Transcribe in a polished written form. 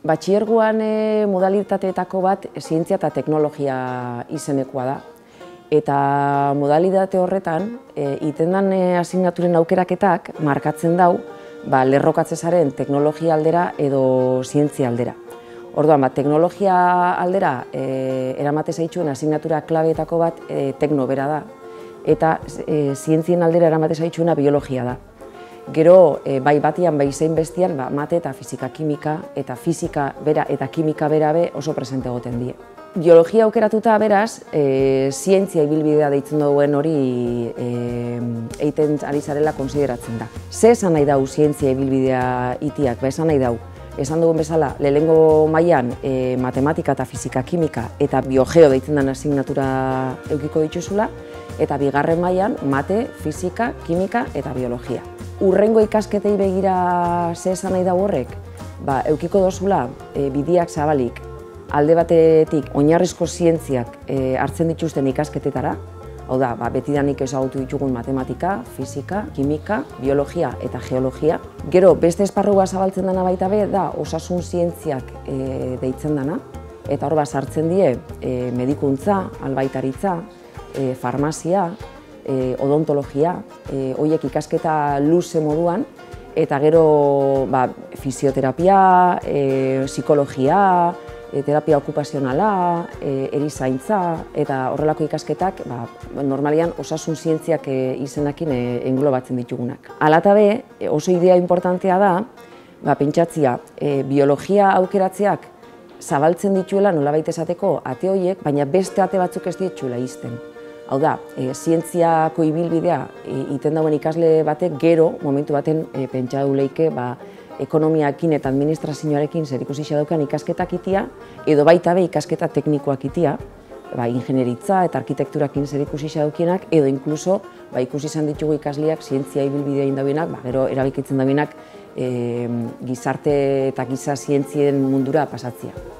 Batxilergoan modalitateetako bat zientzia eta teknologia izenekoa da. Eta modalitate horretan, itendan asignaturen aukeraketak markatzen dau lerrokatzezaren teknologia aldera edo zientzia aldera. Orduan, teknologia aldera eramate zaitxuen asignatura klabeetako bat teknobera da, eta zientzien aldera eramate zaitxuena biologia da. Gero, bai batian, bai zein bestian, mate eta fizika-kimika, eta fizika bera eta kimika bera be oso presente egoten die. Biologia aukeratuta beraz, zientzia ibilbidea deitzen duen hori eiten ari zarela konsideratzen da. Ze esan nahi dau zientzia ibilbidea itiak, esan nahi dau. Esan dugun bezala, lehenengo mailan matematika eta fizika-kimika eta biogeo deitzen den asignatura eukiko dituzula, eta bigarren mailan mate, fizika, kimika eta biologia. Urrengo ikasketei begira ze esan nahi dago horrek, eukiko dozula bidiak zabalik, alde batetik oinarrizko zientziak hartzen dituzten ikasketetara, hau da, betidanik ezagutu ditugun matematika, fizika, kimika, biologia eta geologia. Gero, beste esparrua zabaltzen dena baita be, da osasun zientziak deitzen dena, eta hor sartzen die medikuntza, albaitaritza, farmazia, odontologia, horiek ikasketa luze moduan, eta gero fisioterapia, psikologia, terapia okupazionala, erizaintza, eta horrelako ikasketak normalian osasun zientziak izenakin englobatzen ditugunak. Hala eta be, oso idea importantea da, pentsatzia, biologia aukeratzeak zabaltzen dituela nolabait esateko ate horiek, baina beste ate batzuk ez dituela izten. Hau da, zientziako ibilbidea iten dauen ikasle batek gero, momentu baten pentsa duleike, ekonomiakin eta administrazioarekin zerikusi daukan ikasketak itia, edo baita be ikasketa teknikoak itia, ingenieritza eta arkitekturakin zerikusi daukienak, edo inkluso ikusi izan ditugu ikasleak zientzia ibilbidea indauenak, gero erabikitzen dauenak gizarte eta giza zientzien mundura pasatzea.